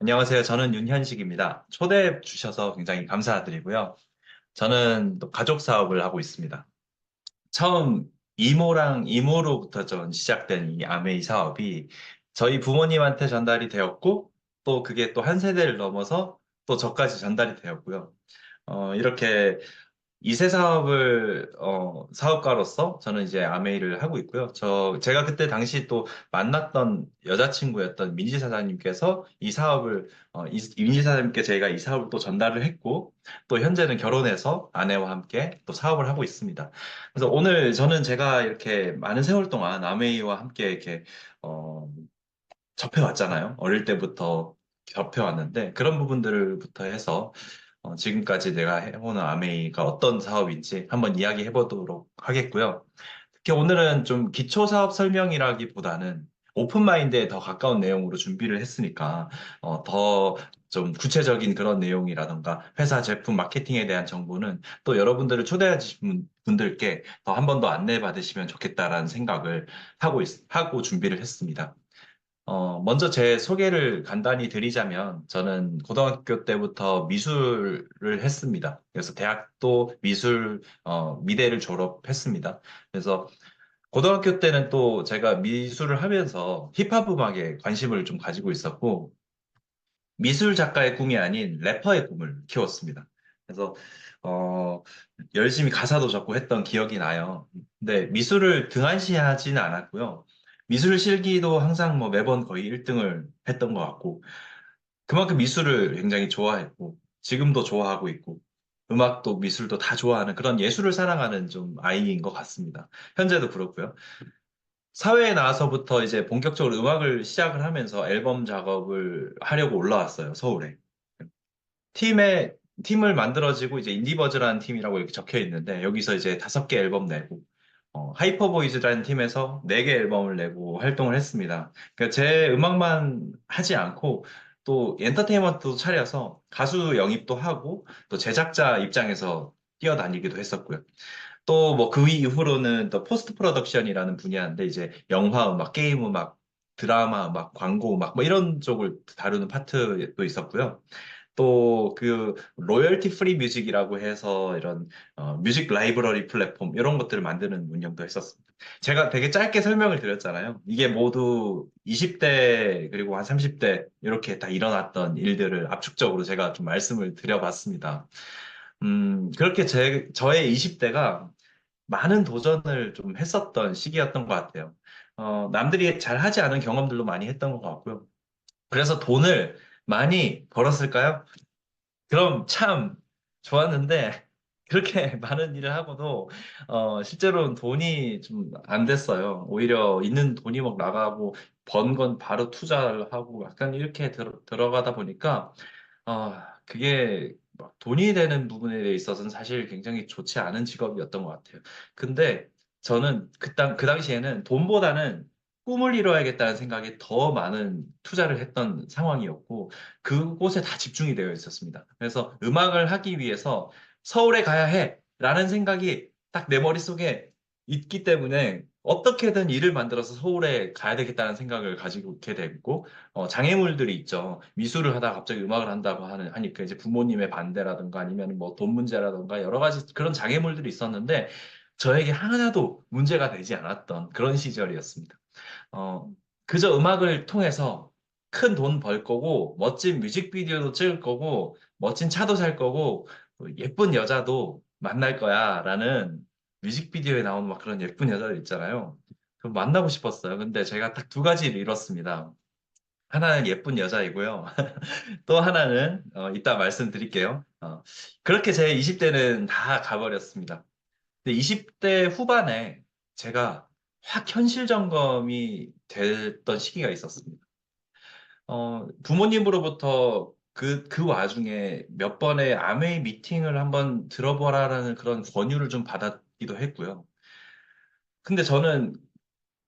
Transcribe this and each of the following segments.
안녕하세요. 저는 윤현식입니다. 초대해 주셔서 굉장히 감사드리고요. 저는 또 가족 사업을 하고 있습니다. 처음 이모랑 이모로부터 전 시작된 이 아메이 사업이 저희 부모님한테 전달이 되었고, 또 그게 또 한 세대를 넘어서 또 저까지 전달이 되었고요. 이렇게 이세 사업을 사업가로서 저는 이제 아메이를 하고 있고요. 제가 그때 당시 또 만났던 여자친구였던 민지 사장님께서 이 사업을 민지 사장님께 저희가 이 사업을 또 전달을 했고, 또 현재는 결혼해서 아내와 함께 또 사업을 하고 있습니다. 그래서 오늘 저는 제가 이렇게 많은 세월 동안 아메이와 함께 이렇게 어, 접해왔잖아요. 어릴 때부터 접해왔는데 그런 부분들부터 해서 지금까지 내가 해오는 아메이가 어떤 사업인지 한번 이야기해 보도록 하겠고요. 특히 오늘은 좀 기초 사업 설명이라기보다는 오픈마인드에 더 가까운 내용으로 준비를 했으니까 더 좀 구체적인 그런 내용이라던가 회사 제품 마케팅에 대한 정보는 또 여러분들을 초대하신 분들께 더 한 번 더 안내 받으시면 좋겠다라는 생각을 하고 준비를 했습니다. 먼저 제 소개를 간단히 드리자면, 저는 고등학교 때부터 미술을 했습니다. 그래서 대학도 미대를 졸업했습니다. 그래서 고등학교 때는 또 제가 미술을 하면서 힙합 음악에 관심을 좀 가지고 있었고, 미술 작가의 꿈이 아닌 래퍼의 꿈을 키웠습니다. 그래서, 어, 열심히 가사도 적고 했던 기억이 나요. 근데 미술을 등한시하지는 않았고요. 미술 실기도 항상 뭐 매번 거의 1등을 했던 것 같고, 그만큼 미술을 굉장히 좋아했고, 지금도 좋아하고 있고, 음악도 미술도 다 좋아하는 그런 예술을 사랑하는 좀 아이인 것 같습니다. 현재도 그렇고요. 사회에 나와서부터 이제 본격적으로 음악을 시작을 하면서 앨범 작업을 하려고 올라왔어요, 서울에. 팀에, 팀을 만들어지고 이제 인디버즈라는 팀이라고 이렇게 적혀 있는데, 여기서 이제 5개 앨범 내고, 하이퍼보이즈라는 팀에서 4개 앨범을 내고 활동을 했습니다. 그러니까 제 음악만 하지 않고, 또 엔터테인먼트도 차려서 가수 영입도 하고, 또 제작자 입장에서 뛰어다니기도 했었고요. 또 뭐 그 이후로는 또 포스트 프로덕션이라는 분야인데 이제 영화 음악, 게임 음악, 드라마 음악, 광고 음악 뭐 이런 쪽을 다루는 파트도 있었고요. 또 그 로열티 프리 뮤직이라고 해서 이런 뮤직 라이브러리 플랫폼 이런 것들을 만드는 운영도 했었습니다. 제가 되게 짧게 설명을 드렸잖아요. 이게 모두 20대 그리고 한 30대 이렇게 다 일어났던 일들을 압축적으로 제가 좀 말씀을 드려봤습니다. 그렇게 저의 20대가 많은 도전을 좀 했었던 시기였던 것 같아요. 남들이 잘 하지 않은 경험들도 많이 했던 것 같고요. 그래서 돈을 많이 벌었을까요? 그럼 참 좋았는데, 그렇게 많은 일을 하고도, 실제로는 돈이 좀 안 됐어요. 오히려 있는 돈이 막 나가고, 번 건 바로 투자를 하고, 약간 이렇게 들어가다 보니까, 그게 막 돈이 되는 부분에 대해 있어서는 사실 굉장히 좋지 않은 직업이었던 것 같아요. 근데 저는 그 당시에는 돈보다는 꿈을 이뤄야겠다는 생각에 더 많은 투자를 했던 상황이었고, 그곳에 다 집중이 되어 있었습니다. 그래서 음악을 하기 위해서 서울에 가야 해! 라는 생각이 딱 내 머릿속에 있기 때문에 어떻게든 일을 만들어서 서울에 가야 되겠다는 생각을 가지고 있게 됐고, 장애물들이 있죠. 미술을 하다가 갑자기 음악을 한다고 하니까 이제 부모님의 반대라든가 아니면 뭐 돈 문제라든가 여러 가지 그런 장애물들이 있었는데 저에게 하나도 문제가 되지 않았던 그런 시절이었습니다. 어, 그저 음악을 통해서 큰 돈 벌 거고 멋진 뮤직비디오도 찍을 거고 멋진 차도 살 거고 또 예쁜 여자도 만날 거야 라는 뮤직비디오에 나오는 막 그런 예쁜 여자들 있잖아요. 그 만나고 싶었어요. 근데 제가 딱 두 가지를 잃었습니다. 하나는 예쁜 여자이고요. 또 하나는 이따 말씀드릴게요. 그렇게 제 20대는 다 가버렸습니다. 근데 20대 후반에 제가 확 현실 점검이 됐던 시기가 있었습니다. 부모님으로부터 그 와중에 몇 번의 아메이 미팅을 한번 들어보라라는 그런 권유를 좀 받았기도 했고요. 근데 저는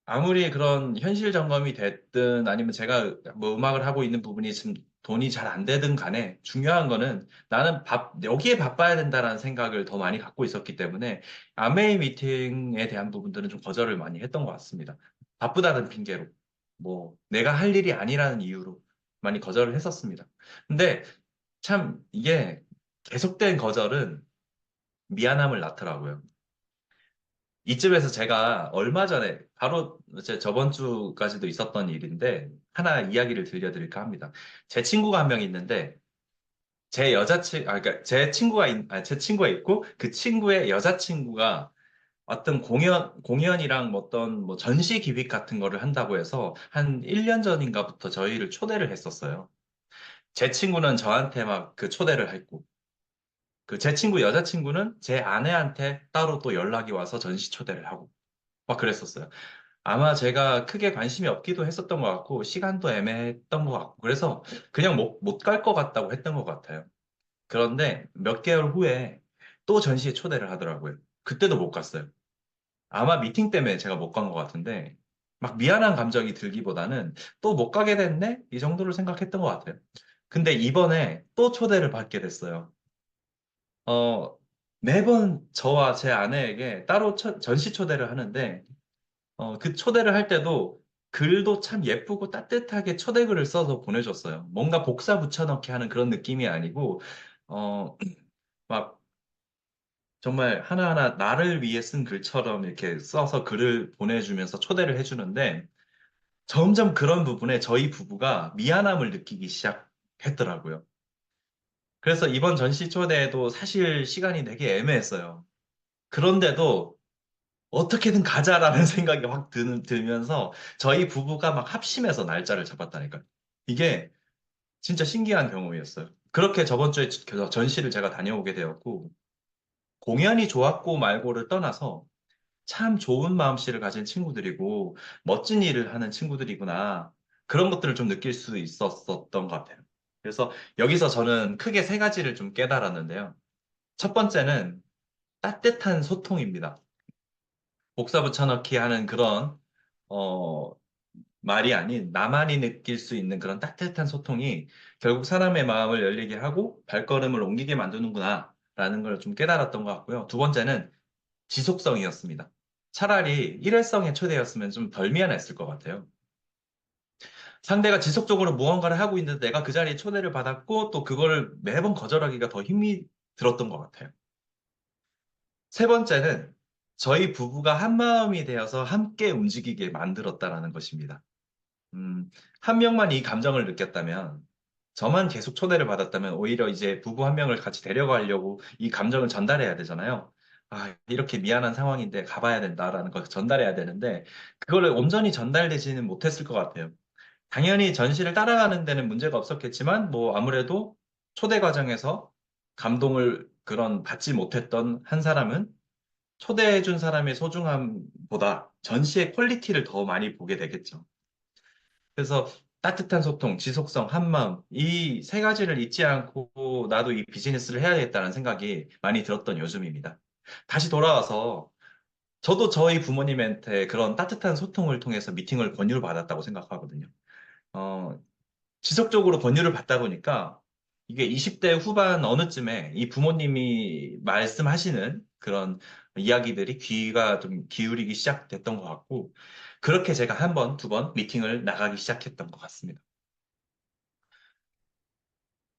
아무리 그런 현실 점검이 됐든 아니면 제가 뭐 음악을 하고 있는 부분이 지금 돈이 잘 안 되든 간에 중요한 거는 나는 여기에 바빠야 된다라는 생각을 더 많이 갖고 있었기 때문에 아메이 미팅에 대한 부분들은 좀 거절을 많이 했던 것 같습니다. 바쁘다는 핑계로, 뭐 내가 할 일이 아니라는 이유로. 많이 거절을 했었습니다. 근데 참 이게 계속된 거절은 미안함을 낳더라고요. 이쯤에서 제가 얼마 전에 바로 제 저번 주까지도 있었던 일인데 하나 이야기를 들려드릴까 합니다. 제 친구가 한 명 있는데 그러니까 제 친구가 있고 그 친구의 여자친구가 어떤 공연이랑 뭐 어떤 뭐 전시 기획 같은 거를 한다고 해서 한 1년 전인가부터 저희를 초대를 했었어요. 제 친구는 저한테 막 그 초대를 했고, 그 제 친구 여자친구는 제 아내한테 따로 또 연락이 와서 전시 초대를 하고, 막 그랬었어요. 아마 제가 크게 관심이 없기도 했었던 것 같고, 시간도 애매했던 것 같고, 그래서 그냥 못 갈 것 같다고 했던 것 같아요. 그런데 몇 개월 후에 또 전시에 초대를 하더라고요. 그때도 못 갔어요. 아마 미팅 때문에 제가 못 간 것 같은데, 막 미안한 감정이 들기보다는 또 못 가게 됐네? 이 정도로 생각했던 것 같아요. 근데 이번에 또 초대를 받게 됐어요. 어, 매번 저와 제 아내에게 따로 전시 초대를 하는데, 그 초대를 할 때도 글도 참 예쁘고 따뜻하게 초대글을 써서 보내줬어요. 뭔가 복사 붙여넣기 하는 그런 느낌이 아니고, 어, 막 정말 하나하나 나를 위해 쓴 글처럼 이렇게 써서 글을 보내주면서 초대를 해주는데, 점점 그런 부분에 저희 부부가 미안함을 느끼기 시작했더라고요. 그래서 이번 전시 초대에도 사실 시간이 되게 애매했어요. 그런데도 어떻게든 가자라는 생각이 확 들면서 저희 부부가 막 합심해서 날짜를 잡았다니까요. 이게 진짜 신기한 경험이었어요. 그렇게 저번 주에 전시를 제가 다녀오게 되었고, 공연이 좋았고 말고를 떠나서 참 좋은 마음씨를 가진 친구들이고, 멋진 일을 하는 친구들이구나. 그런 것들을 좀 느낄 수 있었었던 것 같아요. 그래서 여기서 저는 크게 세 가지를 좀 깨달았는데요. 첫 번째는 따뜻한 소통입니다. 복사 붙여넣기 하는 그런, 어, 말이 아닌 나만이 느낄 수 있는 그런 따뜻한 소통이 결국 사람의 마음을 열리게 하고 발걸음을 옮기게 만드는구나. 라는 걸 좀 깨달았던 것 같고요. 두 번째는 지속성이었습니다. 차라리 일회성의 초대였으면 좀 덜 미안했을 것 같아요. 상대가 지속적으로 무언가를 하고 있는데 내가 그 자리에 초대를 받았고 또 그거를 매번 거절하기가 더 힘이 들었던 것 같아요. 세 번째는 저희 부부가 한 마음이 되어서 함께 움직이게 만들었다라는 것입니다. 음, 한 명만 이 감정을 느꼈다면, 저만 계속 초대를 받았다면, 오히려 이제 부부 한 명을 같이 데려가려고 이 감정을 전달해야 되잖아요. 아, 이렇게 미안한 상황인데 가봐야 된다라는 걸 전달해야 되는데, 그거를 온전히 전달되지는 못했을 것 같아요. 당연히 전시를 따라가는 데는 문제가 없었겠지만, 뭐 아무래도 초대 과정에서 감동을 그런 받지 못했던 한 사람은 초대해준 사람의 소중함보다 전시의 퀄리티를 더 많이 보게 되겠죠. 그래서 따뜻한 소통, 지속성, 한마음, 이 세 가지를 잊지 않고 나도 이 비즈니스를 해야 되겠다는 생각이 많이 들었던 요즘입니다. 다시 돌아와서 저도 저희 부모님한테 그런 따뜻한 소통을 통해서 미팅을 권유를 받았다고 생각하거든요. 어, 지속적으로 권유를 받다 보니까 이게 20대 후반 어느쯤에 이 부모님이 말씀하시는 그런 이야기들이 귀가 좀 기울이기 시작됐던 것 같고, 그렇게 제가 한 번, 두 번 미팅을 나가기 시작했던 것 같습니다.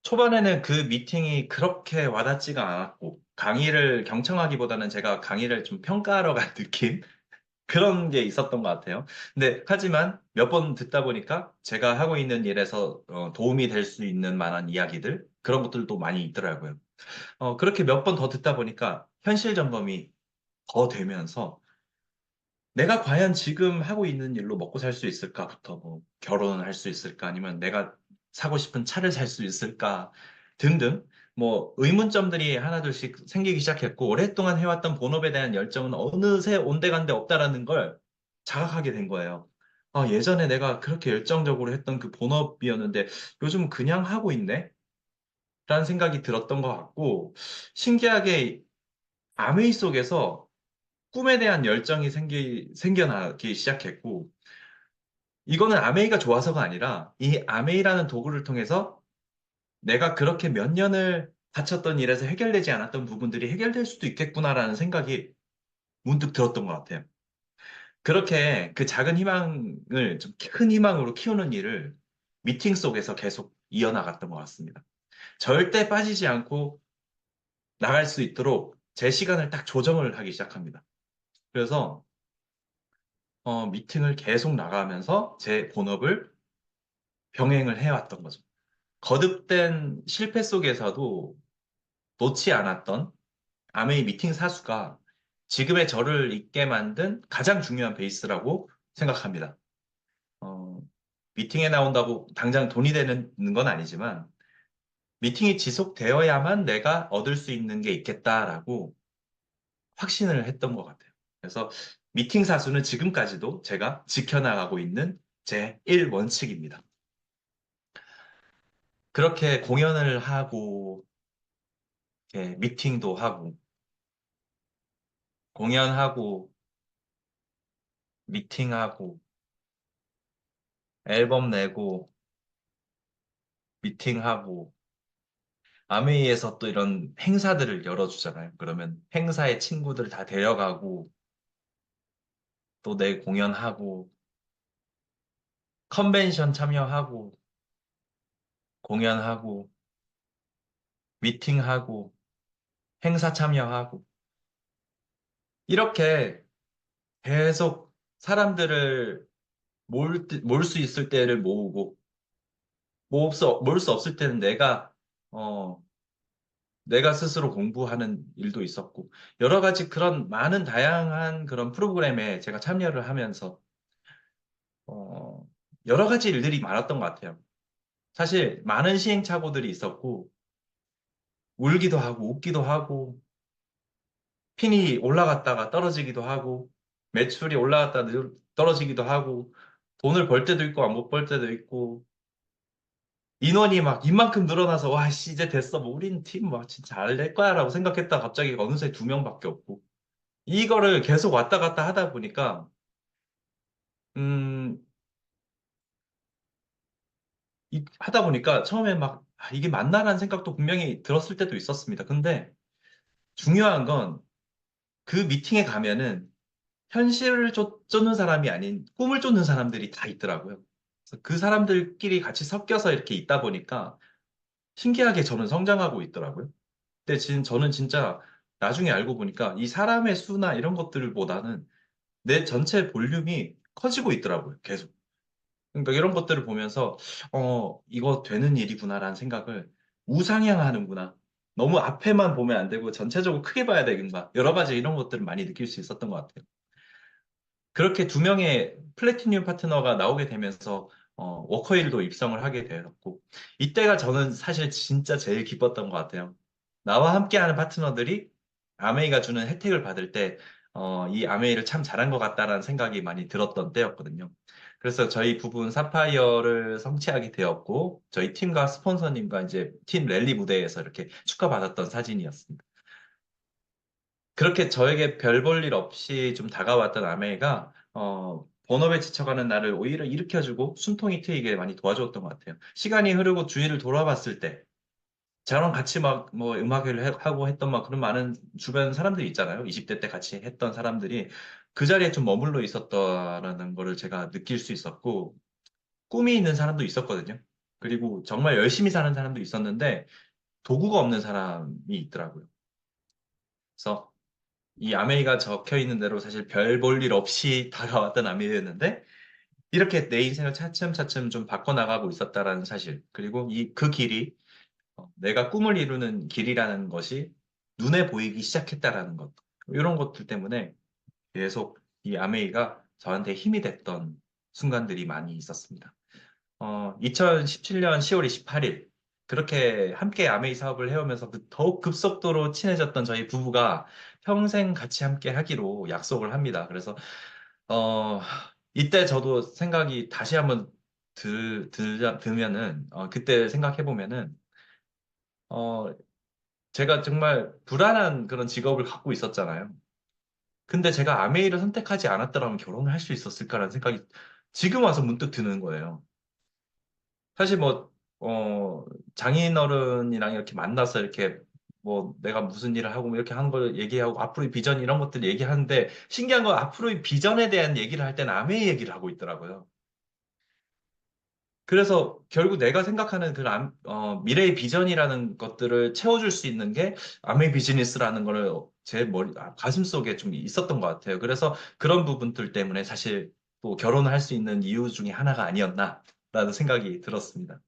초반에는 그 미팅이 그렇게 와닿지가 않았고, 강의를 경청하기보다는 제가 강의를 좀 평가하러 간 느낌? 그런 게 있었던 것 같아요. 근데 하지만 몇 번 듣다 보니까 제가 하고 있는 일에서 도움이 될 수 있는 만한 이야기들, 그런 것들도 많이 있더라고요. 그렇게 몇 번 더 듣다 보니까 현실 점검이 더 되면서 내가 과연 지금 하고 있는 일로 먹고 살 수 있을까부터 뭐 결혼을 할 수 있을까 아니면 내가 사고 싶은 차를 살 수 있을까 등등 뭐 의문점들이 하나둘씩 생기기 시작했고 오랫동안 해왔던 본업에 대한 열정은 어느새 온데간데 없다라는 걸 자각하게 된 거예요. 아, 예전에 내가 그렇게 열정적으로 했던 그 본업이었는데 요즘 그냥 하고 있네? 라는 생각이 들었던 것 같고 신기하게 암웨이 속에서 꿈에 대한 열정이 생겨나기 시작했고, 이거는 아메이가 좋아서가 아니라, 이 아메이라는 도구를 통해서 내가 그렇게 몇 년을 바쳤던 일에서 해결되지 않았던 부분들이 해결될 수도 있겠구나라는 생각이 문득 들었던 것 같아요. 그렇게 그 작은 희망을 좀 큰 희망으로 키우는 일을 미팅 속에서 계속 이어나갔던 것 같습니다. 절대 빠지지 않고 나갈 수 있도록 제 시간을 딱 조정을 하기 시작합니다. 그래서 미팅을 계속 나가면서 제 본업을 병행을 해왔던 거죠. 거듭된 실패 속에서도 놓지 않았던 아메이 미팅 사수가 지금의 저를 있게 만든 가장 중요한 베이스라고 생각합니다. 어, 미팅에 나온다고 당장 돈이 되는 건 아니지만 미팅이 지속되어야만 내가 얻을 수 있는 게 있겠다라고 확신을 했던 것 같아요. 그래서 미팅 사수는 지금까지도 제가 지켜나가고 있는 제 1원칙입니다. 그렇게 공연을 하고, 이렇게 미팅도 하고, 공연하고, 미팅하고, 앨범 내고, 미팅하고, 아메이에서 또 이런 행사들을 열어주잖아요. 그러면 행사에 친구들 다 데려가고, 또 내 공연하고, 컨벤션 참여하고, 공연하고, 미팅하고, 행사 참여하고, 이렇게 계속 사람들을 몰 수 있을 때를 모으고, 모을 수 없을 때는 어, 내가 스스로 공부하는 일도 있었고, 여러 가지 그런 많은 다양한 그런 프로그램에 제가 참여를 하면서, 어, 여러 가지 일들이 많았던 것 같아요. 사실 많은 시행착오들이 있었고, 울기도 하고, 웃기도 하고, 핀이 올라갔다가 떨어지기도 하고, 매출이 올라갔다 떨어지기도 하고, 돈을 벌 때도 있고, 안 못 벌 때도 있고, 인원이 막 이만큼 늘어나서, 와, 씨, 이제 됐어. 뭐, 우린 팀 막 진짜 잘 될 거야. 라고 생각했다. 갑자기 어느새 2명밖에 없고. 이거를 계속 왔다 갔다 하다 보니까, 음, 하다 보니까 처음에 막, 아, 이게 맞나라는 생각도 분명히 들었을 때도 있었습니다. 근데 중요한 건 그 미팅에 가면은 현실을 쫓는 사람이 아닌 꿈을 쫓는 사람들이 다 있더라고요. 그래서 그 사람들끼리 같이 섞여서 이렇게 있다 보니까 신기하게 저는 성장하고 있더라고요. 근데 지금 저는 진짜 나중에 알고 보니까 이 사람의 수나 이런 것들보다는 내 전체 볼륨이 커지고 있더라고요. 계속. 그러니까 이런 것들을 보면서, 이거 되는 일이구나라는 생각을 우상향하는구나. 너무 앞에만 보면 안 되고 전체적으로 크게 봐야 되겠구나. 여러 가지 이런 것들을 많이 느낄 수 있었던 것 같아요. 그렇게 2명의 플래티늄 파트너가 나오게 되면서 워커힐도 입성을 하게 되었고 이때가 저는 사실 진짜 제일 기뻤던 것 같아요. 나와 함께하는 파트너들이 아메이가 주는 혜택을 받을 때 이 아메이를 참 잘한 것 같다라는 생각이 많이 들었던 때였거든요. 그래서 저희 부분 사파이어를 성취하게 되었고 저희 팀과 스폰서님과 이제 팀 랠리 무대에서 이렇게 축하받았던 사진이었습니다. 그렇게 저에게 별 볼 일 없이 좀 다가왔던 아메이가 본업에 지쳐가는 나를 오히려 일으켜주고 숨통이 트이게 많이 도와주었던 것 같아요. 시간이 흐르고 주위를 돌아봤을 때 저랑 같이 막 뭐 음악회를 하고 했던 막 그런 많은 주변 사람들이 있잖아요. 20대 때 같이 했던 사람들이 그 자리에 좀 머물러 있었다라는 거를 제가 느낄 수 있었고 꿈이 있는 사람도 있었거든요. 그리고 정말 열심히 사는 사람도 있었는데 도구가 없는 사람이 있더라고요. 그래서 이 아메이가 적혀 있는 대로 사실 별 볼 일 없이 다가왔던 아메이였는데 이렇게 내 인생을 차츰차츰 좀 바꿔나가고 있었다라는 사실 그리고 그 길이 내가 꿈을 이루는 길이라는 것이 눈에 보이기 시작했다라는 것 이런 것들 때문에 계속 이 아메이가 저한테 힘이 됐던 순간들이 많이 있었습니다. 2017년 10월 28일 그렇게 함께 아메이 사업을 해오면서 더욱 급속도로 친해졌던 저희 부부가 평생 같이 함께 하기로 약속을 합니다. 그래서 어, 이때 저도 생각이 다시 한번 들면은 그때 생각해 보면은 어, 제가 정말 불안한 그런 직업을 갖고 있었잖아요. 근데 제가 아메이를 선택하지 않았더라면 결혼을 할 수 있었을까라는 생각이 지금 와서 문득 드는 거예요. 사실 뭐, 장인어른이랑 이렇게 만나서 이렇게 뭐 내가 무슨 일을 하고 뭐 이렇게 하는 걸 얘기하고 앞으로의 비전 이런 것들 얘기하는데 신기한 건 앞으로의 비전에 대한 얘기를 할 때는 아메이 얘기를 하고 있더라고요. 그래서 결국 내가 생각하는 미래의 비전이라는 것들을 채워줄 수 있는 게 아메이 비즈니스라는 거를 제 가슴 속에 좀 있었던 것 같아요. 그래서 그런 부분들 때문에 사실 또 결혼을 할 수 있는 이유 중에 하나가 아니었나라는 생각이 들었습니다.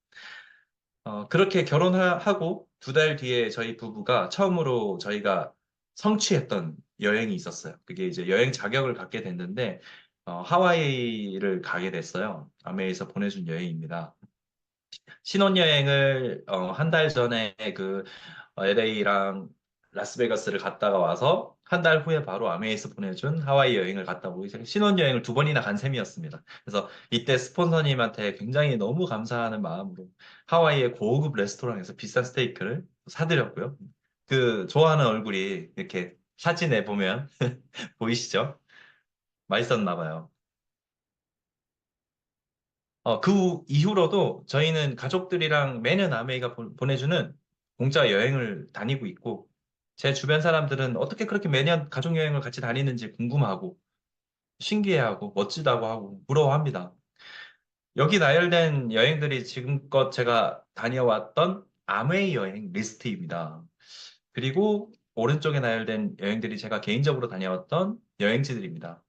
그렇게 결혼하고 두 달 뒤에 저희 부부가 처음으로 저희가 성취했던 여행이 있었어요. 그게 이제 여행 자격을 갖게 됐는데, 하와이를 가게 됐어요. 아메이에서 보내준 여행입니다. 신혼여행을 한 달 전에 LA랑 라스베가스를 갔다가 와서 한 달 후에 바로 아메이에서 보내준 하와이 여행을 갔다 오고 이제 신혼여행을 두 번이나 간 셈이었습니다. 그래서 이때 스폰서님한테 굉장히 너무 감사하는 마음으로 하와이의 고급 레스토랑에서 비싼 스테이크를 사드렸고요. 그 좋아하는 얼굴이 이렇게 사진에 보면 보이시죠? 맛있었나 봐요. 그 이후로도 저희는 가족들이랑 매년 아메이가 보내주는 공짜 여행을 다니고 있고, 제 주변 사람들은 어떻게 그렇게 매년 가족 여행을 같이 다니는지 궁금하고, 신기해하고, 멋지다고 하고, 부러워합니다. 여기 나열된 여행들이 지금껏 제가 다녀왔던 아메이 여행 리스트입니다. 그리고 오른쪽에 나열된 여행들이 제가 개인적으로 다녀왔던 여행지들입니다.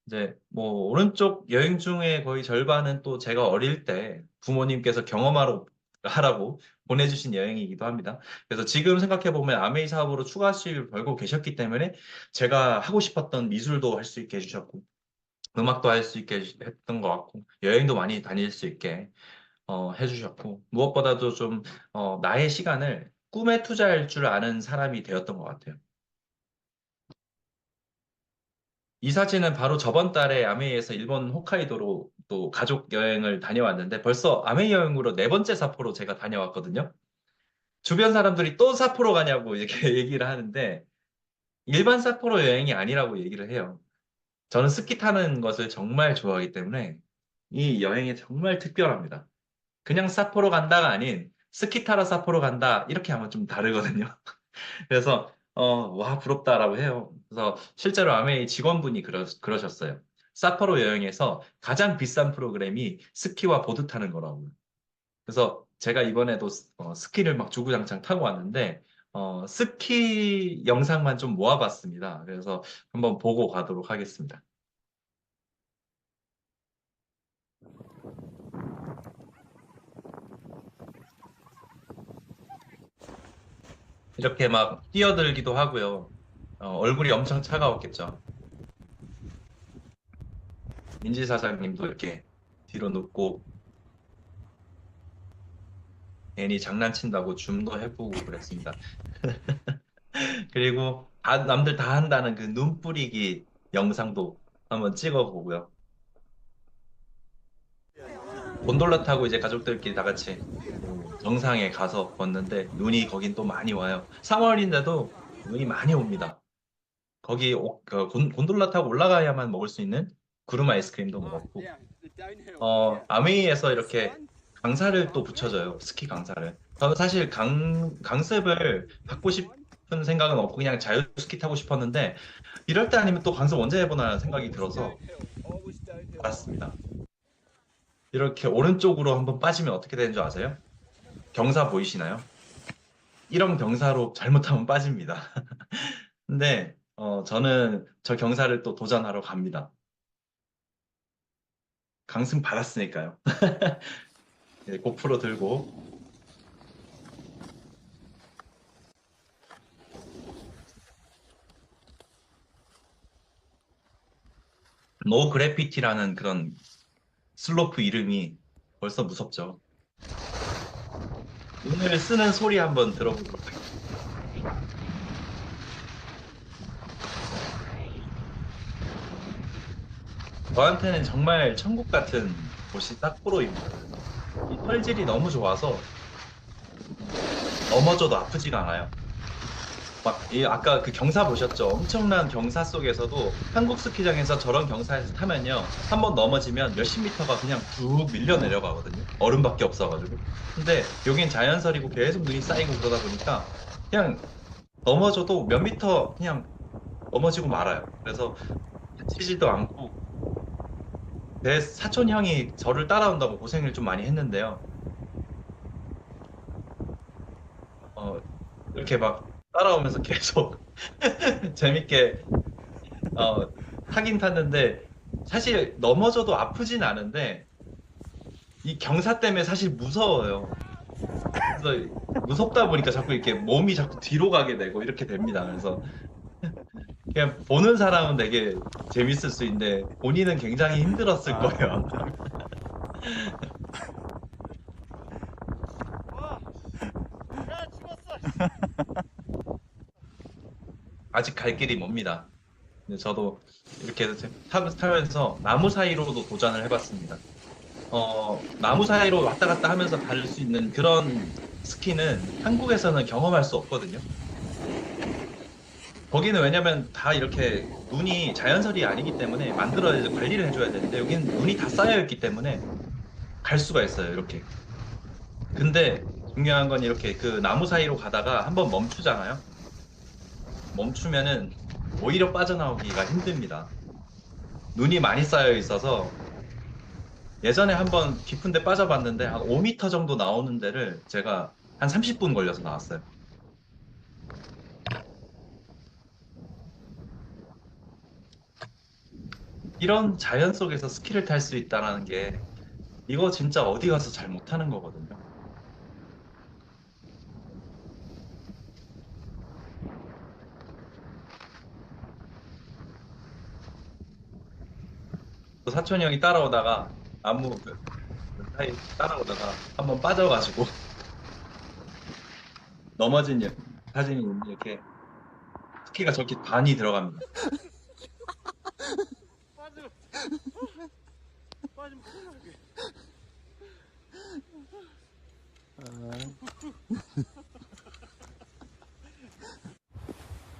이제 뭐 오른쪽 여행 중에 거의 절반은 또 제가 어릴 때 부모님께서 경험하러 하라고 보내주신 여행이기도 합니다. 그래서 지금 생각해 보면 아메이 사업으로 추가 수입을 벌고 계셨기 때문에 제가 하고 싶었던 미술도 할 수 있게 해주셨고 음악도 할 수 있게 했던 것 같고 여행도 많이 다닐 수 있게 해주셨고 무엇보다도 좀 나의 시간을 꿈에 투자할 줄 아는 사람이 되었던 것 같아요. 이 사진은 바로 저번 달에 아메이에서 일본 홋카이도로 또 가족 여행을 다녀왔는데 벌써 아메이 여행으로 네 번째 삿포로 제가 다녀왔거든요. 주변 사람들이 또 삿포로 가냐고 이렇게 얘기를 하는데 일반 삿포로 여행이 아니라고 얘기를 해요. 저는 스키 타는 것을 정말 좋아하기 때문에 이 여행이 정말 특별합니다. 그냥 삿포로 간다가 아닌 스키 타러 삿포로 간다 이렇게 하면 좀 다르거든요. 그래서 와 부럽다라고 해요. 그래서 실제로 아메이 직원분이 그러셨어요. 사포로 여행에서 가장 비싼 프로그램이 스키와 보드 타는 거라고요. 그래서 제가 이번에도 스키를 막 주구장창 타고 왔는데 스키 영상만 좀 모아봤습니다. 그래서 한번 보고 가도록 하겠습니다. 이렇게 막 뛰어들기도 하고요. 얼굴이 엄청 차가웠겠죠. 민지 사장님도 이렇게 뒤로 눕고 괜히 장난친다고 줌도 해보고 그랬습니다. 그리고 남들 다 한다는 그 눈 뿌리기 영상도 한번 찍어보고요. 곤돌라 타고 이제 가족들끼리 다 같이 정상에 가서 걷는데 눈이 거긴 또 많이 와요. 3월인데도 눈이 많이 옵니다. 거기 곤돌라 타고 올라가야만 먹을 수 있는 구름 아이스크림도 먹었고, 아메이에서 이렇게 강사를 또 붙여줘요. 스키 강사를. 저는 사실 강습을 받고 싶은 생각은 없고 그냥 자유 스키 타고 싶었는데 이럴 때 아니면 또 강습 언제 해보나 생각이 들어서 알았습니다. 이렇게 오른쪽으로 한번 빠지면 어떻게 되는 줄 아세요? 경사 보이시나요? 이런 경사로 잘못하면 빠집니다. 근데 저는 저 경사를 또 도전하러 갑니다. 강습 받았으니까요. 네, 고프로 들고 노 그래피티라는 그런 슬로프 이름이 벌써 무섭죠. 오늘 쓰는 소리 한번 들어보도록 하겠습니다. 저한테는 정말 천국 같은 곳이 삿포로입니다. 이 털질이 너무 좋아서 넘어져도 아프지가 않아요. 아까 그 경사 보셨죠? 엄청난 경사 속에서도 한국 스키장에서 저런 경사에서 타면요. 한 번 넘어지면 몇십 미터가 그냥 쭉 밀려 내려가거든요. 얼음밖에 없어가지고. 근데 여긴 자연설이고 계속 눈이 쌓이고 그러다 보니까 그냥 넘어져도 몇 미터 그냥 넘어지고 말아요. 그래서 다치지도 않고 제 사촌 형이 저를 따라온다고 고생을 좀 많이 했는데요. 어, 이렇게 막 따라오면서 계속 재밌게 어, 타긴 탔는데 사실 넘어져도 아프진 않은데 이 경사 때문에 사실 무서워요. 그래서 무섭다 보니까 자꾸 이렇게 몸이 자꾸 뒤로 가게 되고 이렇게 됩니다. 그래서 그냥 보는 사람은 되게 재밌을 수 있는데 본인은 굉장히 힘들었을 아, 거예요, 아마. 야 죽었어. 아직 갈 길이 멉니다. 근데 저도 이렇게 타면서 나무 사이로도 도전을 해봤습니다. 나무 사이로 왔다 갔다 하면서 갈 수 있는 그런 스키는 한국에서는 경험할 수 없거든요. 거기는 왜냐면 다 이렇게 눈이 자연설이 아니기 때문에 만들어야 관리를 해줘야 되는데 여기는 눈이 다 쌓여 있기 때문에 갈 수가 있어요, 이렇게. 근데 중요한 건 이렇게 그 나무 사이로 가다가 한번 멈추잖아요. 멈추면은 오히려 빠져나오기가 힘듭니다. 눈이 많이 쌓여 있어서 예전에 한번 깊은 데 빠져봤는데 한 5m 정도 나오는 데를 제가 한 30분 걸려서 나왔어요. 이런 자연 속에서 스키를 탈 수 있다는 게 이거 진짜 어디 가서 잘 못하는 거거든요. 또 사촌이 형이 따라오다가 나무 그 사이 따라오다가 한번 빠져가지고 넘어진 사진이 있는데 이렇게 스키가 저렇게 반이 들어갑니다. 빠지면 빠지면 큰일 나게.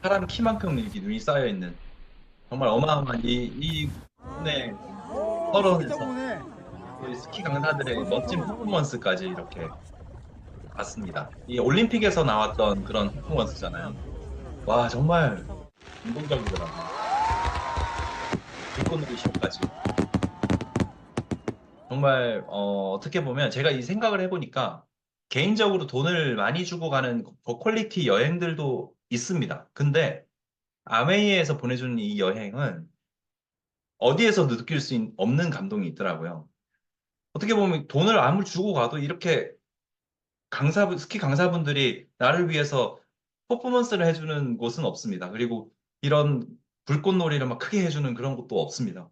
사람 키만큼 이렇게 눈이 쌓여 있는 정말 어마어마한 이 네, 스키 설원에서 전문에. 이 스키 강사들의 멋진 퍼포먼스까지 이렇게 봤습니다. 이 올림픽에서 나왔던 그런 퍼포먼스잖아요. 와, 정말 감동적이더라고요. 불꽃놀이 쇼까지. 정말 어떻게 보면 제가 이 생각을 해보니까 개인적으로 돈을 많이 주고 가는 고퀄리티 여행들도 있습니다. 근데 아메이에서 보내주는 이 여행은 어디에서 느낄 수 없는 감동이 있더라고요. 어떻게 보면 돈을 아무리 주고 가도 이렇게 스키 강사분들이 나를 위해서 퍼포먼스를 해주는 곳은 없습니다. 그리고 이런 불꽃놀이를 막 크게 해주는 그런 곳도 없습니다.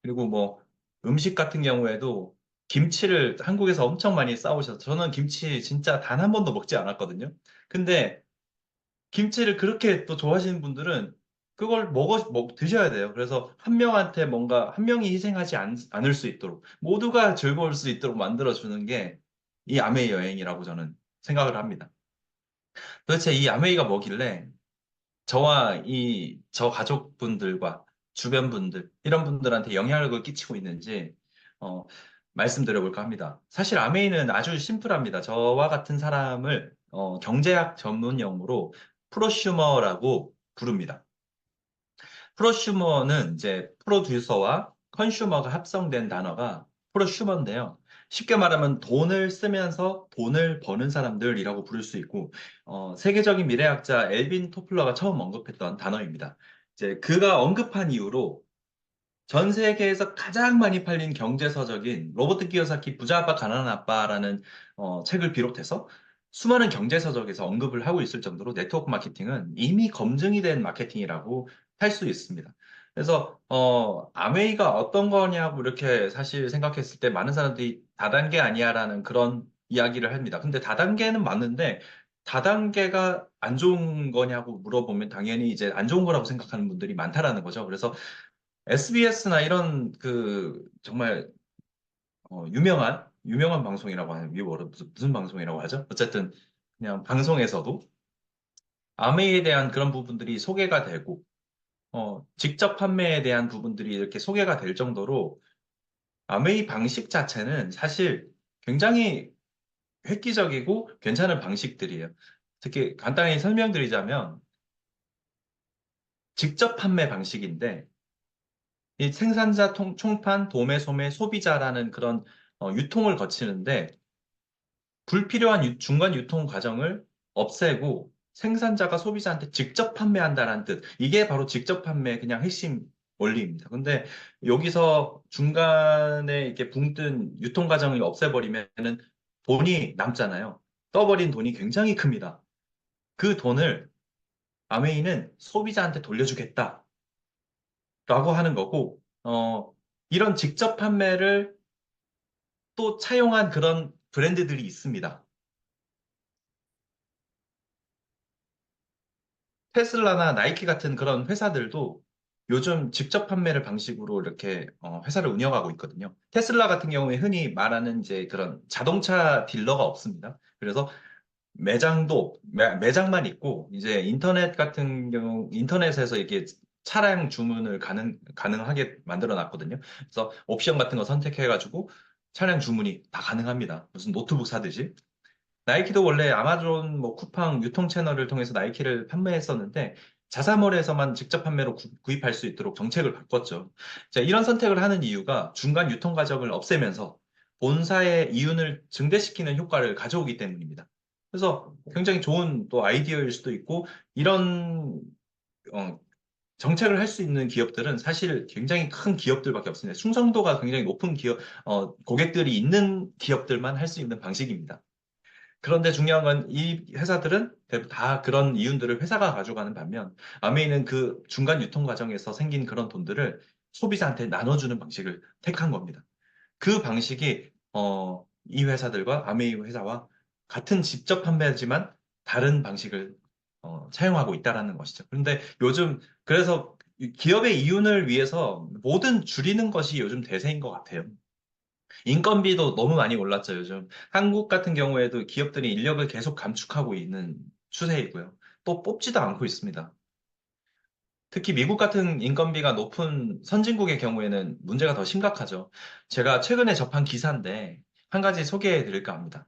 그리고 뭐 음식 같은 경우에도 김치를 한국에서 엄청 많이 싸우셔서 저는 김치 진짜 단 한 번도 먹지 않았거든요. 근데 김치를 그렇게 또 좋아하시는 분들은 그걸 드셔야 돼요. 그래서 한 명한테 뭔가 한 명이 희생하지 않을 수 있도록 모두가 즐거울 수 있도록 만들어주는 게 이 아메이 여행이라고 저는 생각을 합니다. 도대체 이 아메이가 뭐길래 저와 저 가족분들과 주변 분들, 이런 분들한테 영향력을 끼치고 있는지, 어, 말씀드려볼까 합니다. 사실 아메이는 아주 심플합니다. 저와 같은 사람을, 경제학 전문 용어로 프로슈머라고 부릅니다. 프로슈머는 이제 프로듀서와 컨슈머가 합성된 단어가 프로슈머인데요. 쉽게 말하면 돈을 쓰면서 돈을 버는 사람들이라고 부를 수 있고, 세계적인 미래학자 엘빈 토플러가 처음 언급했던 단어입니다. 이제 그가 언급한 이후로 전 세계에서 가장 많이 팔린 경제서적인 로버트 키요사키 부자 아빠 가난한 아빠라는 책을 비롯해서 수많은 경제서적에서 언급을 하고 있을 정도로 네트워크 마케팅은 이미 검증이 된 마케팅이라고 할 수 있습니다. 그래서 아메이가 어떤 거냐고 이렇게 사실 생각했을 때 많은 사람들이 다단계 아니야라는 그런 이야기를 합니다. 근데 다단계는 맞는데 다단계가 안 좋은 거냐고 물어보면 당연히 이제 안 좋은 거라고 생각하는 분들이 많다라는 거죠. 그래서 SBS나 이런 그 정말 유명한 방송이라고 하는 이 뭐를 무슨 방송이라고 하죠? 어쨌든 그냥 방송에서도 아메이에 대한 그런 부분들이 소개가 되고 직접 판매에 대한 부분들이 이렇게 소개가 될 정도로 아메이 방식 자체는 사실 굉장히 획기적이고 괜찮은 방식들이에요. 특히 간단히 설명드리자면 직접 판매 방식인데 이 생산자 총판, 도매, 소매, 소비자라는 그런 유통을 거치는데 불필요한 중간 유통 과정을 없애고 생산자가 소비자한테 직접 판매한다는 뜻. 이게 바로 직접 판매의 그냥 핵심 원리입니다. 근데 여기서 중간에 이렇게 붕 뜬 유통 과정을 없애버리면은 돈이 남잖아요. 떠버린 돈이 굉장히 큽니다. 그 돈을 아메이는 소비자한테 돌려주겠다라고 하는 거고, 이런 직접 판매를 또 차용한 그런 브랜드들이 있습니다. 테슬라나 나이키 같은 그런 회사들도 요즘 직접 판매를 방식으로 이렇게 회사를 운영하고 있거든요. 테슬라 같은 경우에 흔히 말하는 이제 그런 자동차 딜러가 없습니다. 그래서 매장만 있고 이제 인터넷 같은 경우 인터넷에서 이게 차량 주문을 가능하게 만들어 놨거든요. 그래서 옵션 같은 거 선택해가지고 차량 주문이 다 가능합니다. 무슨 노트북 사듯이. 나이키도 원래 아마존 뭐 쿠팡 유통 채널을 통해서 나이키를 판매했었는데 자사몰에서만 직접 판매로 구입할 수 있도록 정책을 바꿨죠. 자, 이런 선택을 하는 이유가 중간 유통 과정을 없애면서 본사의 이윤을 증대시키는 효과를 가져오기 때문입니다. 그래서 굉장히 좋은 또 아이디어일 수도 있고 이런 어, 정책을 할 수 있는 기업들은 사실 굉장히 큰 기업들밖에 없습니다. 충성도가 굉장히 높은 고객들이 있는 기업들만 할 수 있는 방식입니다. 그런데 중요한 건 이 회사들은 대부분 다 그런 이윤들을 회사가 가져가는 반면 아메이는 그 중간 유통 과정에서 생긴 그런 돈들을 소비자한테 나눠주는 방식을 택한 겁니다. 그 방식이 이 회사들과 아메이 회사와 같은 직접 판매지만 다른 방식을 차용하고 있다라는 것이죠. 그런데 요즘 그래서 기업의 이윤을 위해서 뭐든 줄이는 것이 요즘 대세인 것 같아요. 인건비도 너무 많이 올랐죠, 요즘. 한국 같은 경우에도 기업들이 인력을 계속 감축하고 있는 추세이고요. 또 뽑지도 않고 있습니다. 특히 미국 같은 인건비가 높은 선진국의 경우에는 문제가 더 심각하죠. 제가 최근에 접한 기사인데 한 가지 소개해 드릴까 합니다.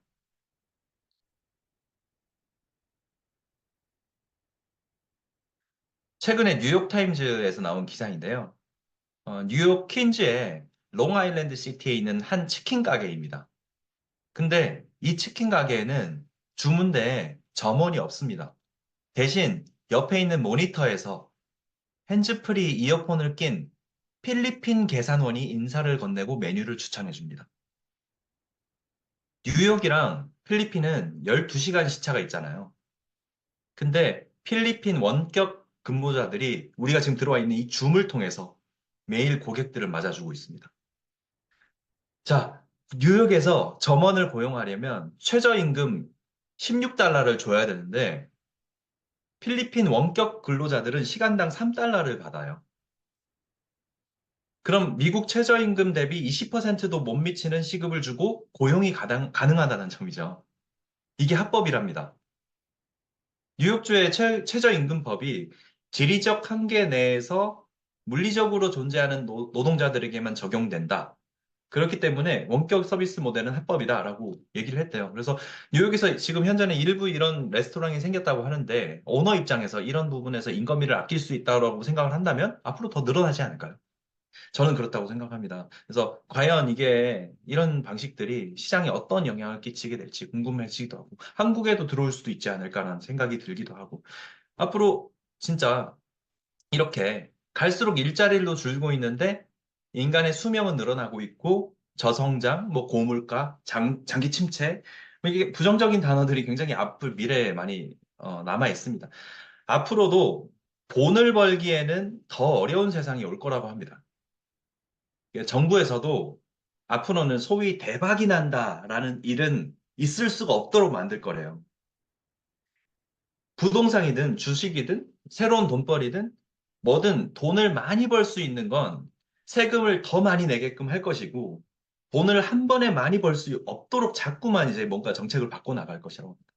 최근에 뉴욕타임즈에서 나온 기사인데요. 뉴욕 퀸즈의 롱아일랜드 시티에 있는 한 치킨 가게입니다. 근데 이 치킨 가게에는 주문대에 점원이 없습니다. 대신 옆에 있는 모니터에서 핸즈프리 이어폰을 낀 필리핀 계산원이 인사를 건네고 메뉴를 추천해 줍니다. 뉴욕이랑 필리핀은 12시간 시차가 있잖아요. 근데 필리핀 원격 근무자들이 우리가 지금 들어와 있는 이 줌을 통해서 매일 고객들을 맞아주고 있습니다. 자, 뉴욕에서 점원을 고용하려면 최저임금 16달러를 줘야 되는데 필리핀 원격 근로자들은 시간당 3달러를 받아요. 그럼 미국 최저임금 대비 20%도 못 미치는 시급을 주고 고용이 가능하다는 점이죠. 이게 합법이랍니다. 뉴욕주의 최저임금법이 지리적 한계 내에서 물리적으로 존재하는 노동자들에게만 적용된다. 그렇기 때문에 원격 서비스 모델은 합법이다라고 얘기를 했대요. 그래서 뉴욕에서 지금 현재는 일부 이런 레스토랑이 생겼다고 하는데 오너 입장에서 이런 부분에서 인건비를 아낄 수 있다고 생각을 한다면 앞으로 더 늘어나지 않을까요? 저는 그렇다고 생각합니다. 그래서 과연 이게 이런 방식들이 시장에 어떤 영향을 끼치게 될지 궁금해지기도 하고 한국에도 들어올 수도 있지 않을까라는 생각이 들기도 하고 앞으로 진짜 이렇게 갈수록 일자리로 줄고 있는데 인간의 수명은 늘어나고 있고 저성장, 뭐 고물가, 장기 침체 뭐 이게 부정적인 단어들이 굉장히 앞을 미래에 많이 남아 있습니다. 앞으로도 돈을 벌기에는 더 어려운 세상이 올 거라고 합니다. 정부에서도 앞으로는 소위 대박이 난다라는 일은 있을 수가 없도록 만들 거래요. 부동산이든 주식이든 새로운 돈벌이든 뭐든 돈을 많이 벌 수 있는 건 세금을 더 많이 내게끔 할 것이고 돈을 한 번에 많이 벌 수 없도록 자꾸만 이제 뭔가 정책을 바꿔 나갈 것이라고 합니다.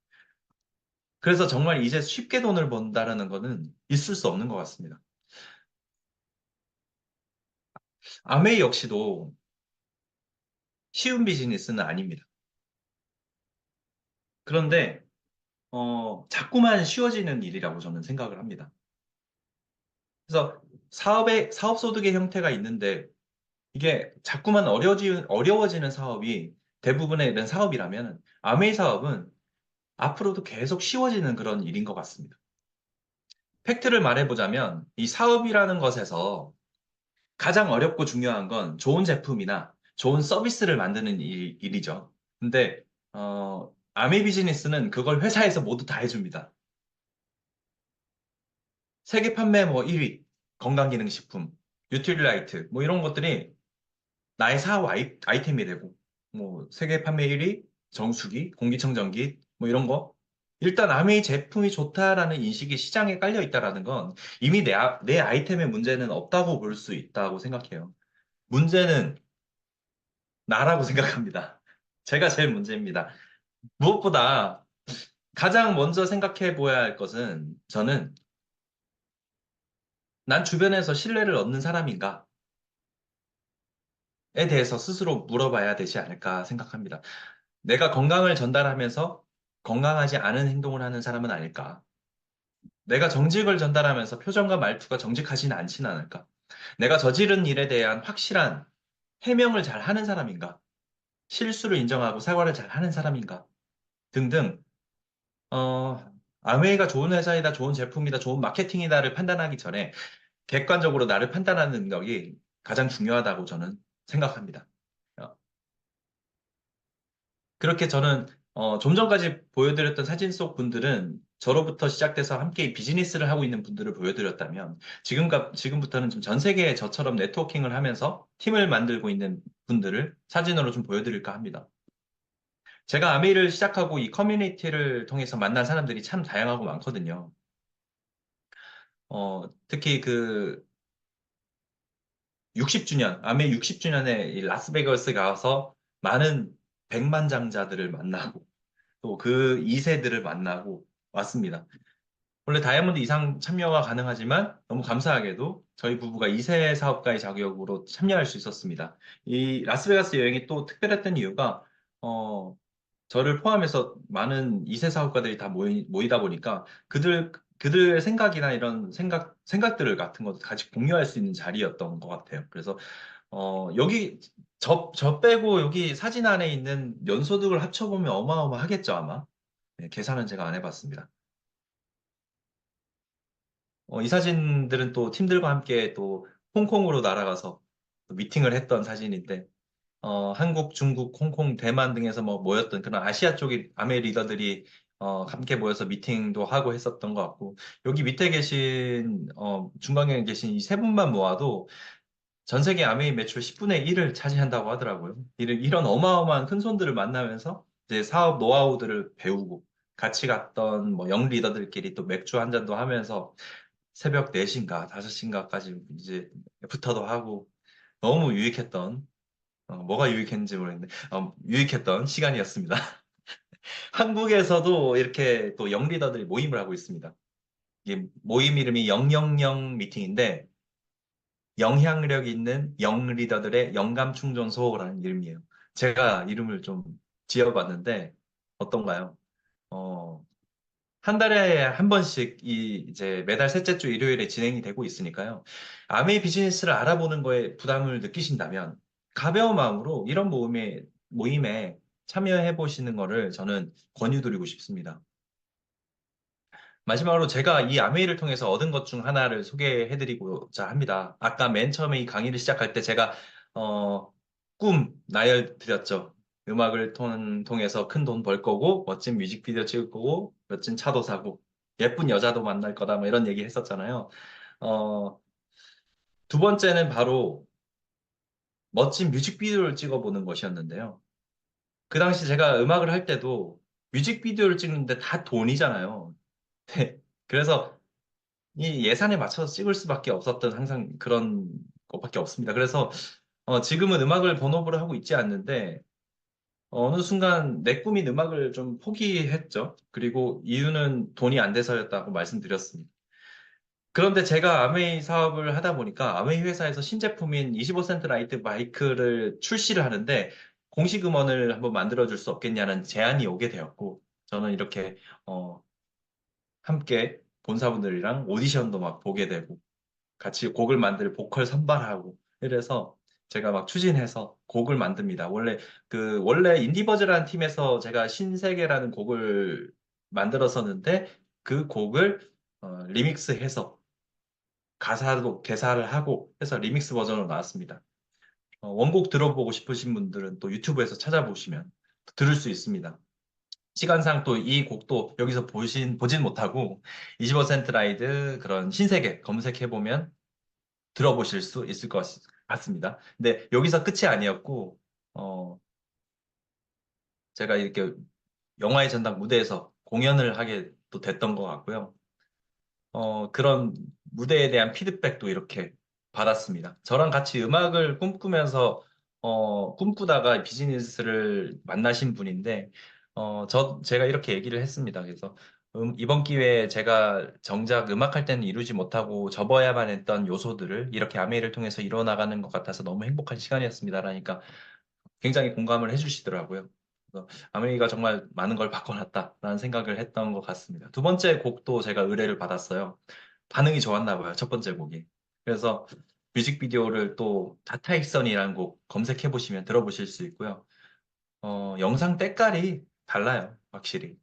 그래서 정말 이제 쉽게 돈을 번다라는 거는 있을 수 없는 것 같습니다. 아메이 역시도 쉬운 비즈니스는 아닙니다. 그런데 자꾸만 쉬워지는 일이라고 저는 생각을 합니다. 그래서 사업 소득의 형태가 있는데 이게 자꾸만 어려워지는 사업이 대부분의 이런 사업이라면 아메이 사업은 앞으로도 계속 쉬워지는 그런 일인 것 같습니다. 팩트를 말해보자면 이 사업이라는 것에서 가장 어렵고 중요한 건 좋은 제품이나 좋은 서비스를 만드는 일이죠. 근데 아메이 비즈니스는 그걸 회사에서 모두 다 해줍니다. 세계 판매 뭐 1위, 건강기능식품, 뉴트리라이트 뭐 이런 것들이 나의 사업 아이템이 되고 뭐 세계 판매 1위, 정수기, 공기청정기 뭐 이런 거 일단 아메이 제품이 좋다라는 인식이 시장에 깔려 있다라는 건 이미 내 아이템의 문제는 없다고 볼 수 있다고 생각해요. 문제는 나라고 생각합니다. 제가 제일 문제입니다. 무엇보다 가장 먼저 생각해 보아야 할 것은 저는 난 주변에서 신뢰를 얻는 사람인가? 에 대해서 스스로 물어봐야 되지 않을까 생각합니다. 내가 건강을 전달하면서 건강하지 않은 행동을 하는 사람은 아닐까? 내가 정직을 전달하면서 표정과 말투가 정직하지는 않지는 않을까? 내가 저지른 일에 대한 확실한 해명을 잘 하는 사람인가? 실수를 인정하고 사과를 잘 하는 사람인가? 등등, 어, 아메이가 좋은 회사이다, 좋은 제품이다, 좋은 마케팅이다를 판단하기 전에 객관적으로 나를 판단하는 능력이 가장 중요하다고 저는 생각합니다. 어, 그렇게 저는 좀 전까지 보여드렸던 사진 속 분들은 저로부터 시작돼서 함께 비즈니스를 하고 있는 분들을 보여드렸다면 지금부터는 좀 전 세계에 저처럼 네트워킹을 하면서 팀을 만들고 있는 분들을 사진으로 좀 보여드릴까 합니다. 제가 아메이를 시작하고 이 커뮤니티를 통해서 만난 사람들이 참 다양하고 많거든요. 특히 그 60주년, 아메이 60주년에 라스베가스 가서 많은 백만장자들을 만나고 또 그 2세들을 만나고 왔습니다. 원래 다이아몬드 이상 참여가 가능하지만 너무 감사하게도 저희 부부가 2세 사업가의 자격으로 참여할 수 있었습니다. 이 라스베가스 여행이 또 특별했던 이유가 어, 저를 포함해서 많은 2세 사업가들이 다 모이다 보니까 그들의 생각이나 이런 생각들을 같은 것도 같이 공유할 수 있는 자리였던 것 같아요. 그래서 여기 저 빼고 여기 사진 안에 있는 연소득을 합쳐보면 어마어마하겠죠, 아마. 네, 계산은 제가 안 해봤습니다. 이 사진들은 또 팀들과 함께 또 홍콩으로 날아가서 또 미팅을 했던 사진인데, 한국, 중국, 홍콩, 대만 등에서 뭐 모였던 그런 아시아 쪽의 아메 리더들이 함께 모여서 미팅도 하고 했었던 것 같고, 여기 밑에 계신, 중간에 계신 이 세 분만 모아도 전 세계 아메이 매출 10분의 1을 차지한다고 하더라고요. 이런 어마어마한 큰 손들을 만나면서 이제 사업 노하우들을 배우고 같이 갔던 뭐 영 리더들끼리 또 맥주 한 잔도 하면서 새벽 4시인가 5시인가까지 이제 부터도 하고 너무 유익했던 뭐가 유익했는지 모르겠는데 유익했던 시간이었습니다. 한국에서도 이렇게 또 영 리더들이 모임을 하고 있습니다. 이게 모임 이름이 000 미팅인데 영향력 있는 영 리더들의 영감 충전소라는 이름이에요. 제가 이름을 좀 지어봤는데 어떤가요? 어, 한 달에 한 번씩 이제 매달 셋째 주 일요일에 진행이 되고 있으니까요. 아메이 비즈니스를 알아보는 거에 부담을 느끼신다면 가벼운 마음으로 이런 모임에 참여해 보시는 거를 저는 권유드리고 싶습니다. 마지막으로 제가 이 아메이를 통해서 얻은 것 중 하나를 소개해드리고자 합니다. 아까 맨 처음에 이 강의를 시작할 때 제가 어, 꿈 나열드렸죠. 음악을 통해서 큰 돈 벌 거고 멋진 뮤직비디오 찍을 거고 멋진 차도 사고 예쁜 여자도 만날 거다 뭐 이런 얘기 했었잖아요. 어, 두 번째는 바로 멋진 뮤직비디오를 찍어보는 것이었는데요. 그 당시 제가 음악을 할 때도 뮤직비디오를 찍는데 다 돈이잖아요. 네. 그래서 이 예산에 맞춰서 찍을 수밖에 없었던 항상 그런 것밖에 없습니다. 그래서 지금은 음악을 본업으로 하고 있지 않는데 어느 순간 내 꿈인 음악을 좀 포기했죠. 그리고 이유는 돈이 안 돼서였다고 말씀드렸습니다. 그런데 제가 아메이 사업을 하다 보니까 아메이 회사에서 신제품인 25센트 라이트 마이크를 출시를 하는데 공식 음원을 한번 만들어줄 수 없겠냐는 제안이 오게 되었고 저는 이렇게 함께 본사분들이랑 오디션도 막 보게 되고 같이 곡을 만들 보컬 선발하고 이래서 제가 막 추진해서 곡을 만듭니다. 원래 인디버즈라는 팀에서 제가 신세계라는 곡을 만들었었는데 그 곡을 리믹스해서 가사도 개사를 하고 해서 리믹스 버전으로 나왔습니다. 원곡 들어보고 싶으신 분들은 또 유튜브에서 찾아보시면 들을 수 있습니다. 시간상 또 이 곡도 여기서 보진 못하고 20% 라이드 그런 신세계 검색해보면 들어보실 수 있을 것 같습니다. 근데 여기서 끝이 아니었고, 어, 제가 이렇게 영화의 전당 무대에서 공연을 하게 또 됐던 것 같고요. 그런 무대에 대한 피드백도 이렇게 받았습니다. 저랑 같이 음악을 꿈꾸면서, 꿈꾸다가 비즈니스를 만나신 분인데, 제가 이렇게 얘기를 했습니다. 그래서, 이번 기회에 제가 정작 음악할 때는 이루지 못하고 접어야만 했던 요소들을 이렇게 아메이를 통해서 이뤄나가는 것 같아서 너무 행복한 시간이었습니다. 라니까 굉장히 공감을 해주시더라고요. 그래서 아메이가 정말 많은 걸 바꿔놨다라는 생각을 했던 것 같습니다. 두 번째 곡도 제가 의뢰를 받았어요. 반응이 좋았나 봐요. 첫 번째 곡이. 그래서 뮤직비디오를 또 다타익선이라는 곡 검색해 보시면 들어보실 수 있고요. 영상 때깔이 달라요. 확실히.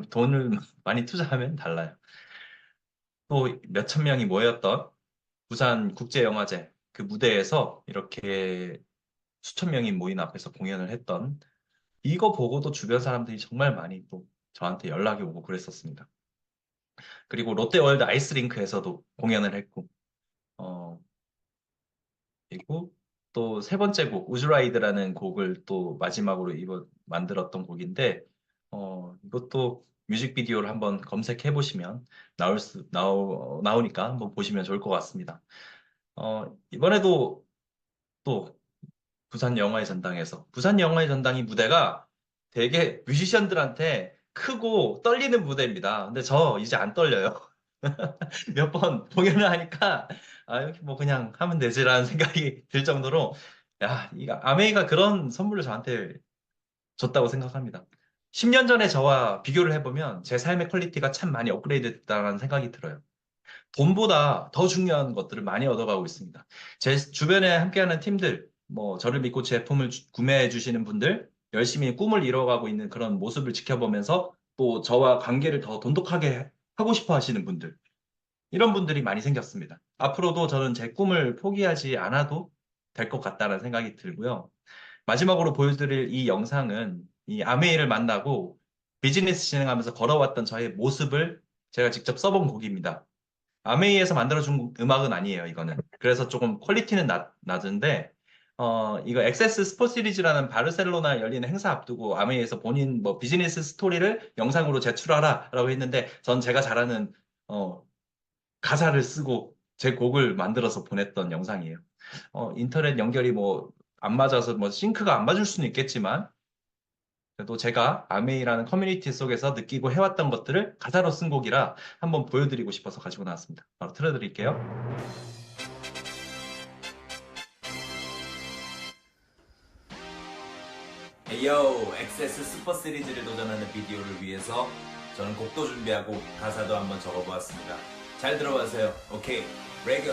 돈을 많이 투자하면 달라요. 또 몇천 명이 모였던 부산 국제영화제 그 무대에서 이렇게 수천 명이 모인 앞에서 공연을 했던 이거 보고도 주변 사람들이 정말 많이 또 저한테 연락이 오고 그랬었습니다. 그리고 롯데월드 아이스링크에서도 공연을 했고, 어, 그리고 또 세 번째 곡, 우즈라이드라는 곡을 또 마지막으로 이거 만들었던 곡인데, 이것도 뮤직비디오를 한번 검색해 보시면 나오니까 한번 보시면 좋을 것 같습니다. 이번에도 또 부산 영화의 전당에서 부산 영화의 전당이 무대가 되게 뮤지션들한테 크고 떨리는 무대입니다. 근데 저 이제 안 떨려요. 몇 번 공연을 하니까 이렇게 뭐 그냥 하면 되지라는 생각이 들 정도로 야, 이거 아메이가 그런 선물을 저한테 줬다고 생각합니다. 10년 전에 저와 비교를 해보면 제 삶의 퀄리티가 참 많이 업그레이드 됐다는 생각이 들어요. 돈보다 더 중요한 것들을 많이 얻어가고 있습니다. 제 주변에 함께하는 팀들, 뭐 저를 믿고 제품을 구매해 주시는 분들, 열심히 꿈을 이뤄가고 있는 그런 모습을 지켜보면서 또 저와 관계를 더 돈독하게 하고 싶어 하시는 분들, 이런 분들이 많이 생겼습니다. 앞으로도 저는 제 꿈을 포기하지 않아도 될 것 같다는 생각이 들고요. 마지막으로 보여드릴 이 영상은 이 아메이를 만나고 비즈니스 진행하면서 걸어왔던 저의 모습을 제가 직접 써본 곡입니다. 아메이에서 만들어준 음악은 아니에요, 이거는. 그래서 조금 퀄리티는 낮은데, 이거 엑세스 스포츠 시리즈라는 바르셀로나 열리는 행사 앞두고 아메이에서 본인 뭐 비즈니스 스토리를 영상으로 제출하라라고 했는데, 전 제가 잘하는, 가사를 쓰고 제 곡을 만들어서 보냈던 영상이에요. 인터넷 연결이 뭐 안 맞아서 뭐 싱크가 안 맞을 수는 있겠지만, 그래도 제가 아메이라는 커뮤니티 속에서 느끼고 해왔던 것들을 가사로 쓴 곡이라 한번 보여드리고 싶어서 가지고 나왔습니다. 바로 틀어드릴게요. 에이요, 엑세스 슈퍼 시리즈를 도전하는 비디오를 위해서 저는 곡도 준비하고 가사도 한번 적어보았습니다. 잘 들어보세요. 오케이, 레고.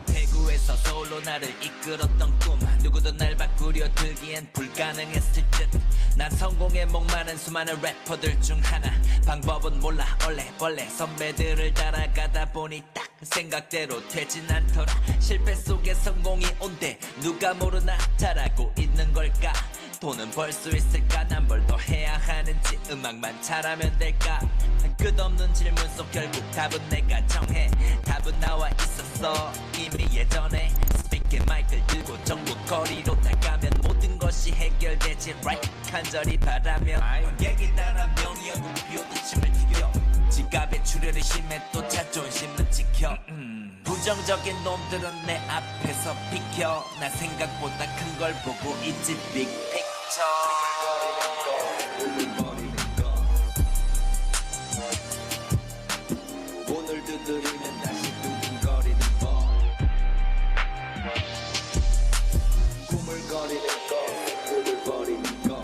대구에서 서울로 나를 이끌었던 꿈 누구도 날 바꾸려 들기엔 불가능했을 듯난 성공에 목마른 수많은 래퍼들 중 하나 방법은 몰라 얼레벌레 선배들을 따라가다 보니 딱 생각대로 되진 않더라 실패 속에 성공이 온대 누가 모르나 잘하고 있는 걸까 돈은 벌 수 있을까 난 뭘 더 해야 하는지 음악만 잘하면 될까 끝없는 질문 속 결국 답은 내가 정해 답은 나와 있었어 이미 예전에 스피킹 마이크를 들고 전국 거리로 나가면 모든 것이 해결되지 right 간절히 바라며 관객이 따라 명예와 목표도 침을 튀겨 지갑에 출혈이 심해 또 자존심은 지켜 부정적인 놈들은 내 앞에서 비켜 나 생각보다 큰 걸 보고 있지 빅픽처 오늘 두드리면 다시 두근거리는 법 꾸물거리는 것 꾸물거리는 것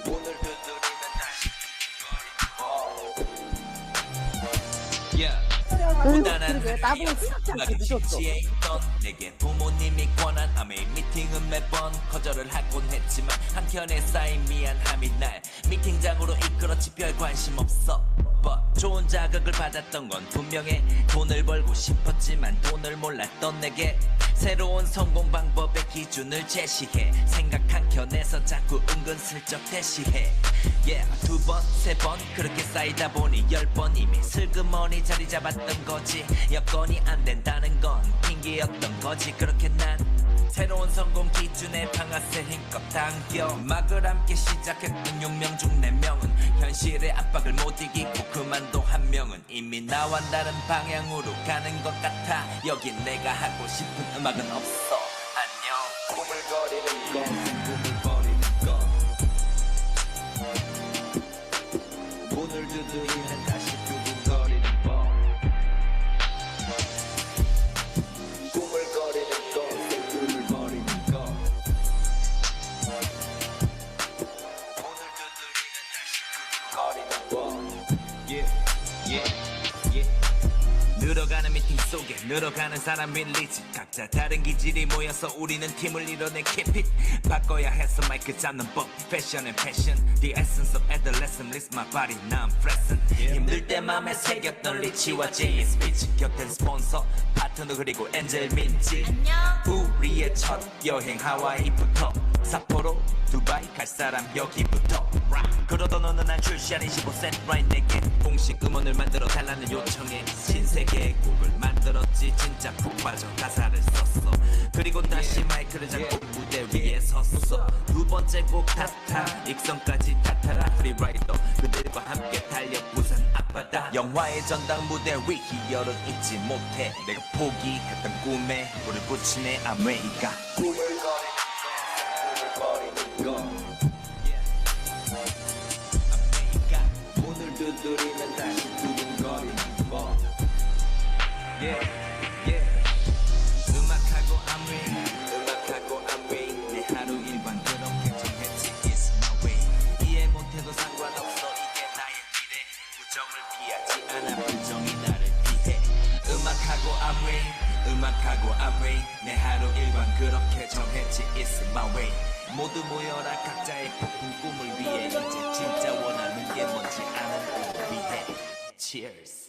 오늘 두드리면 다시 두근거리는 법 무단한 그러게, 나도 생각지 않게 늦었어. 지에 있던 내게 부모님이 권한 아메이 미팅은 매번 거절을 하곤 했지만 한켠에 쌓인 미안함이 날 미팅장으로 이끌었지 별 관심 없어. 좋은 자극을 받았던 건 분명해. 돈을 벌고 싶었지만 돈을 몰랐던 내게 새로운 성공 방법의 기준을 제시해. 생각 한켠에서 자꾸 은근슬쩍 대시해. 두 번, 세 번 그렇게 쌓이다 보니 10번 이미 슬그머니 자리 잡았던 거지. 여건이 안 된다는 건 핑계였던 거지. 그렇게 난 새로운 성공 기준의 방아쇠 힘껏 당겨 막을 함께 시작했던 6명 중 4명은 현실의 압박을 못 이기고 그만둬. 한 명은 이미 나와 다른 방향으로 가는 것 같아. 여긴 내가 하고 싶은 음악은 없어. 안녕. 꾸물거리는 거, 꾸물거리는 거. 문을 두드리면 다시 두근거리는 법. 꾸물거리는 거, 꾸물거리는 거. 문을 두드리면 다시 두근거리는 법. 늘어가는 미팅 속에 늘어가는 사람 밀리지. 각자 다른 기질이 모여서 우리는 팀을 이뤄내 keep it. 바꿔야 해서 마이크 잡는 법. Fashion and passion, the essence of adolescent leaves my body now I'm present. 힘들 때 맘에 새겼던 리치와 제이의 스피치. 곁엔 스폰서, 파트너 그리고 엔젤 민지. 우리의 첫 여행 하와이부터 삿포로, 두바이 갈 사람 여기부터. 그러던 어느 날 출시한 25cent right 내게 공식 음원을 만들어 달라는 요청에 신세계의 곡을 만들었지. 진짜 푹 빠져 가사를 썼어. 그리고 다시 마이크를 잡고 무대 위에 섰어. 두 번째 곡 타타 익성까지 타타라 프리라이더 그들과 함께 달려 부산 앞바다. 영화의 전당 무대 위 희열은 잊지 못해. 내가 포기했던 꿈에 불을 붙이네 아메리카. 꾸물거리는 거. 문을 두드리면 다시 두근거리는 법. 음악하고 I'm 내 하루 일관 그렇게 정했지. It's my way. 이해 못해도 상관없어. 이게 나의 미래. 부정을 피하지 않아. 부정이 나를 피해. 음악하고 I'm 내 하루 일관 그렇게 정했지. It's my way. 모두 모여라 각자의 폭풍 꿈을 위해. 이제 진짜 원하는 게 뭔지 아는 우리해. Cheers.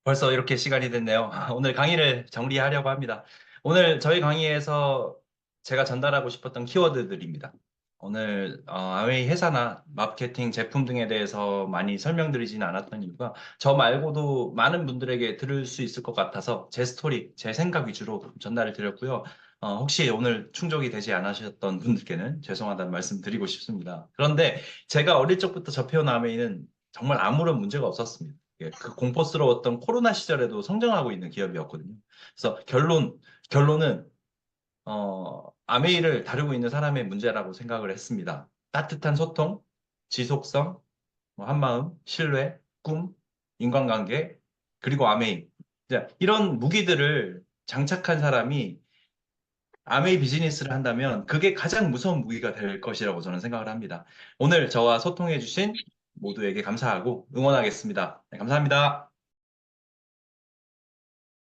벌써 이렇게 시간이 됐네요. 오늘 강의를 정리하려고 합니다. 오늘 저희 강의에서 제가 전달하고 싶었던 키워드들입니다. 오늘 아웨이 회사나 마케팅 제품 등에 대해서 많이 설명드리지는 않았던 이유가 저 말고도 많은 분들에게 들을 수 있을 것 같아서 제 스토리, 제 생각 위주로 전달을 드렸고요. 혹시 오늘 충족이 되지 않으셨던 분들께는 죄송하다는 말씀 드리고 싶습니다. 그런데 제가 어릴 적부터 접해온 아웨이는 정말 아무런 문제가 없었습니다. 그 공포스러웠던 코로나 시절에도 성장하고 있는 기업이었거든요. 그래서 결론은 아메이를 다루고 있는 사람의 문제라고 생각을 했습니다. 따뜻한 소통, 지속성, 한마음, 신뢰, 꿈, 인간관계, 그리고 아메이. 이런 무기들을 장착한 사람이 아메이 비즈니스를 한다면 그게 가장 무서운 무기가 될 것이라고 저는 생각을 합니다. 오늘 저와 소통해주신 모두에게 감사하고 응원하겠습니다. 네, 감사합니다.